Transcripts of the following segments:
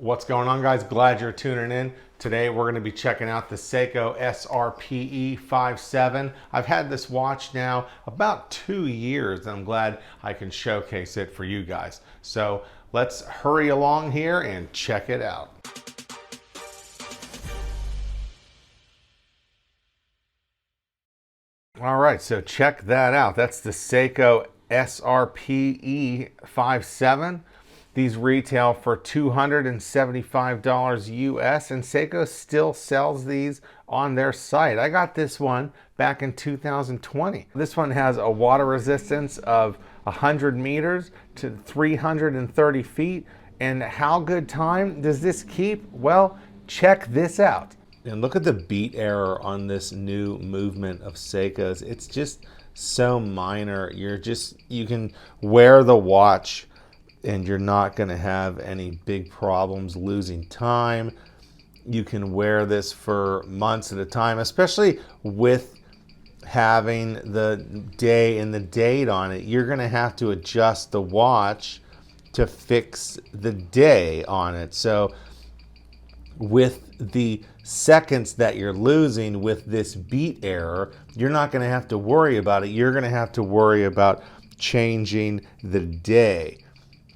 What's going on, guys? Glad you're tuning in. Today we're going to be checking out the Seiko SRPE57. I've had this watch now about 2 years and I'm glad I can showcase it for you guys. So let's hurry along here and check it out. All right, so check that out. That's the Seiko SRPE57. These retail for $275 US, and Seiko still sells these on their site. I got this one back in 2020. This one has a water resistance of 100 meters to 330 feet. And how good time does this keep? Well, check this out. And look at the beat error on this new movement of Seiko's. It's just so minor. You can wear the watch and you're not going to have any big problems losing time. You can wear this for months at a time, especially with having the day and the date on it. You're going to have to adjust the watch to fix the day on it. So with the seconds that you're losing with this beat error, you're not going to have to worry about it. You're going to have to worry about changing the day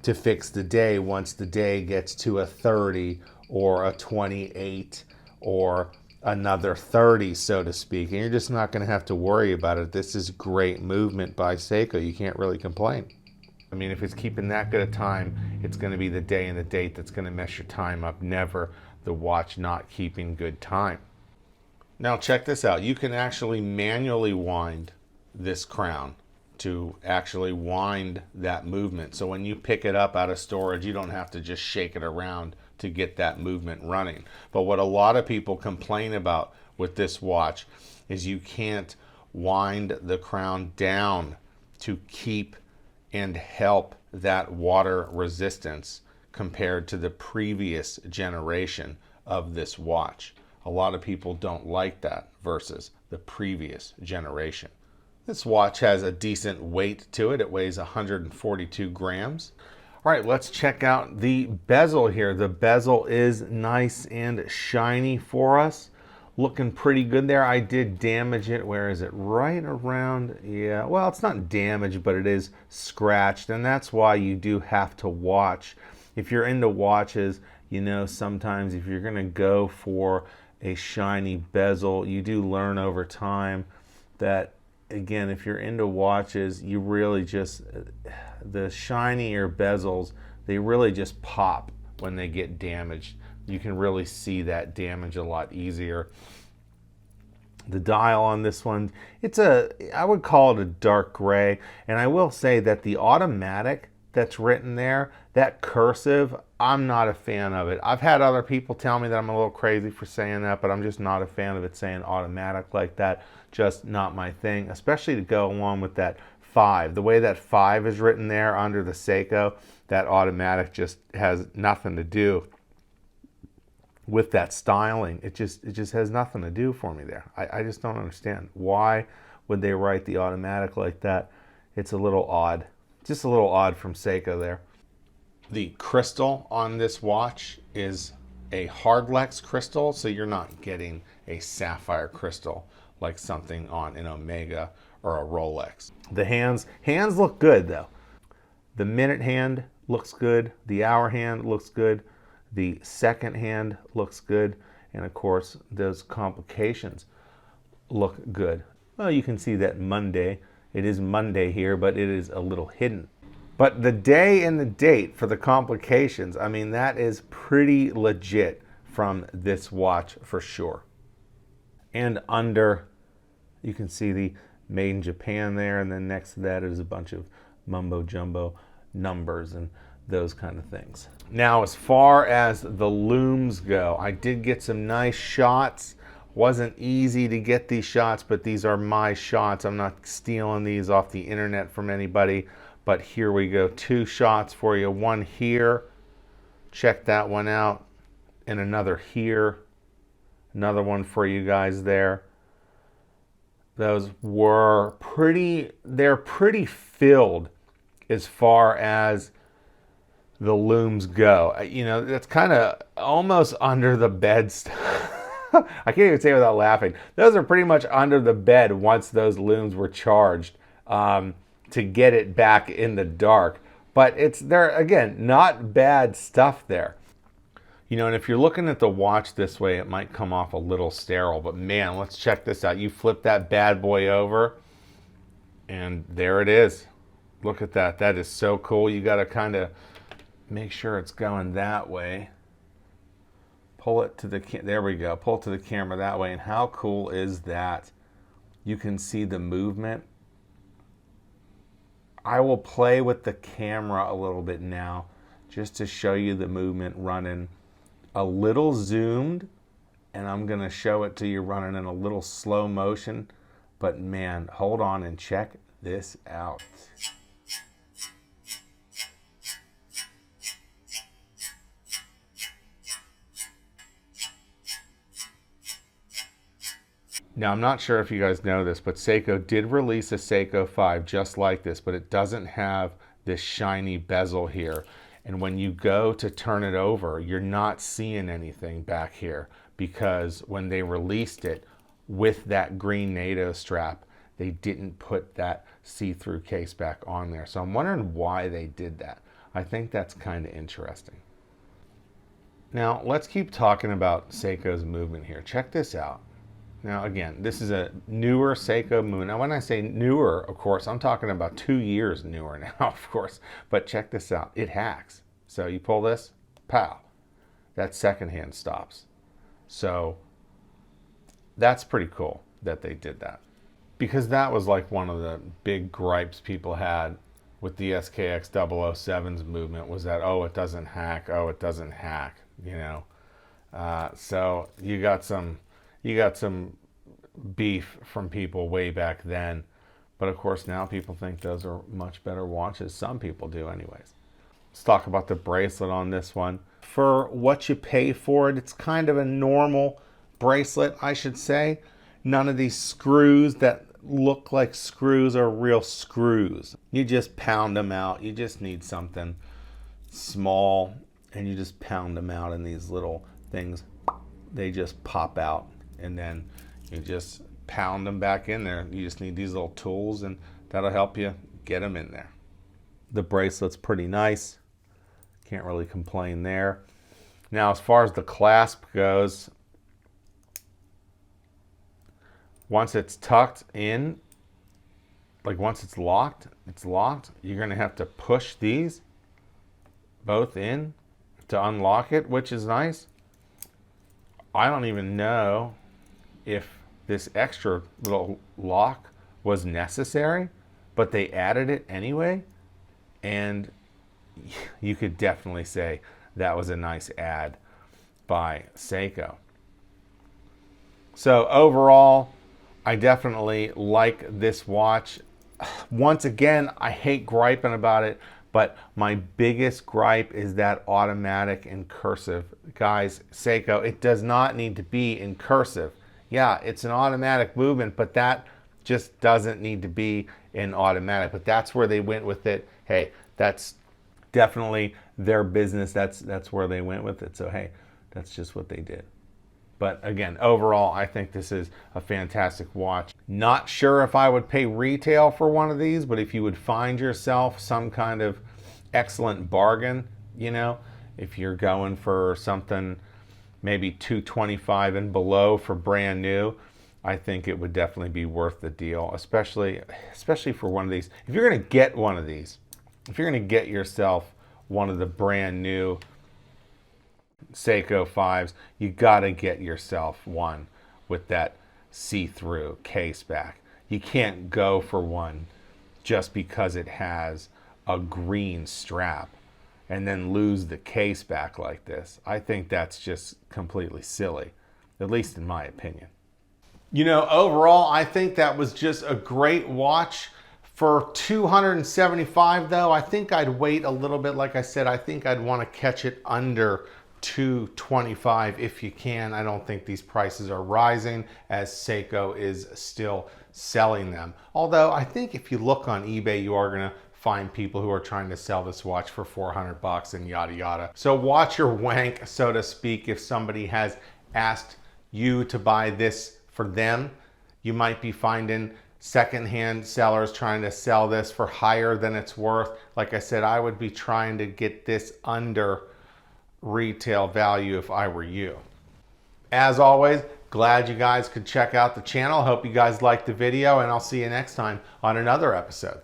to fix the day once the day gets to a 30 or a 28 or another 30, so to speak. And you're just not going to have to worry about it. This is great movement by Seiko. You can't really complain. I mean, if it's keeping that good a time, it's going to be the day and the date that's going to mess your time up, never the watch not keeping good time. Now check this out. You can actually manually wind this crown to actually wind that movement. So when you pick it up out of storage, you don't have to just shake it around to get that movement running. But what a lot of people complain about with this watch is you can't wind the crown down to keep and help that water resistance compared to the previous generation of this watch. A lot of people don't like that versus the previous generation. This watch has a decent weight to it. It weighs 142 grams. All right, let's check out the bezel here. The bezel is nice and shiny for us. Looking pretty good there. I did damage it. Where is it? Right around, yeah. Well, it's not damaged, but it is scratched. And that's why you do have to watch. If you're into watches, you know, sometimes if you're going to go for a shiny bezel, you do learn over time that, again, if you're into watches, you really just, the shinier bezels, they really just pop when they get damaged. You can really see that damage a lot easier. The dial on this one, I would call it a dark gray. And I will say that the automatic that's written there, that cursive, I'm not a fan of it. I've had other people tell me that I'm a little crazy for saying that, but I'm just not a fan of it saying automatic like that. Just not my thing, especially to go along with that 5. The way that 5 is written there under the Seiko, that automatic just has nothing to do with that styling. It just has nothing to do for me there. I just don't understand. Why would they write the automatic like that? It's a little odd. Just a little odd from Seiko there. The crystal on this watch is a Hardlex crystal, so you're not getting a sapphire crystal like something on an Omega or a Rolex. The hands look good though. The minute hand looks good. The hour hand looks good. The second hand looks good. And of course, those complications look good. Well, you can see that Monday. It is Monday here, but it is a little hidden. But the day and the date for the complications, I mean, that is pretty legit from this watch for sure. And under, you can see the made in Japan there, and then next to that is a bunch of mumbo jumbo numbers and those kind of things. Now, as far as the looms go, I did get some nice shots. Wasn't easy to get these shots, but these are my shots. I'm not stealing these off the internet from anybody, but here we go. 2 shots for you. One here, check that one out, and another here. Another one for you guys there. Those were they're pretty filled as far as the looms go. You know, that's kind of almost under the bed stuff. I can't even say it without laughing. Those are pretty much under the bed once those looms were charged to get it back in the dark. But they're, again, not bad stuff there. You know, and if you're looking at the watch this way, it might come off a little sterile. But man, let's check this out. You flip that bad boy over, and there it is. Look at that. That is so cool. You got to kind of make sure it's going that way. Pull it to the, there we go. Pull it to the camera that way. And how cool is that? You can see the movement. I will play with the camera a little bit now just to show you the movement running a little zoomed, and I'm going to show it to you running in a little slow motion. But man, hold on and check this out. Now, I'm not sure if you guys know this, but Seiko did release a Seiko 5 just like this, but it doesn't have this shiny bezel here. And when you go to turn it over, you're not seeing anything back here, because when they released it with that green NATO strap, they didn't put that see-through case back on there. So I'm wondering why they did that. I think that's kind of interesting. Now, let's keep talking about Seiko's movement here. Check this out. Now, again, this is a newer Seiko movement. Now, when I say newer, of course, I'm talking about 2 years newer now, of course. But check this out. It hacks. So you pull this, pow. That second hand stops. So that's pretty cool that they did that. Because that was like one of the big gripes people had with the SKX 007's movement, was that, oh, it doesn't hack. Oh, it doesn't hack, you know. So you got some beef from people way back then, but of course now people think those are much better watches. Some people do anyways. Let's talk about the bracelet on this one. For what you pay for it, it's kind of a normal bracelet, I should say. None of these screws that look like screws are real screws. You just pound them out. You just need something small, and you just pound them out in these little things. They just pop out, and then you just pound them back in there. You just need these little tools, and that'll help you get them in there. The bracelet's pretty nice. Can't really complain there. Now, as far as the clasp goes, once it's tucked in, like once it's locked, you're gonna have to push these both in to unlock it, which is nice. I don't even know if this extra little lock was necessary, but they added it anyway, and you could definitely say that was a nice add by Seiko. So overall, I definitely like this watch. Once again, I hate griping about it, but my biggest gripe is that automatic in cursive. Guys, Seiko, it does not need to be in cursive. Yeah, it's an automatic movement, but that just doesn't need to be in automatic. But that's where they went with it. Hey, that's definitely their business. That's where they went with it. So hey, that's just what they did. But again, overall, I think this is a fantastic watch. Not sure if I would pay retail for one of these, but if you would find yourself some kind of excellent bargain, you know, if you're going for something maybe $225 and below for brand new, I think it would definitely be worth the deal, especially for one of these. If you're going to get one of these, if you're going to get yourself one of the brand new Seiko 5s, you got to get yourself one with that see-through case back. You can't go for one just because it has a green strap and then lose the case back like this. I think that's just completely silly, at least in my opinion. You know, overall, I think that was just a great watch. For $275 though, I think I'd wait a little bit. Like I said, I think I'd want to catch it under $225 if you can. I don't think these prices are rising as Seiko is still selling them. Although I think if you look on eBay, you are going to find people who are trying to sell this watch for 400 bucks and yada yada. So watch your wank, so to speak. If somebody has asked you to buy this for them, you might be finding secondhand sellers trying to sell this for higher than it's worth. Like I said, I would be trying to get this under retail value if I were you. As always, glad you guys could check out the channel. Hope you guys liked the video, and I'll see you next time on another episode.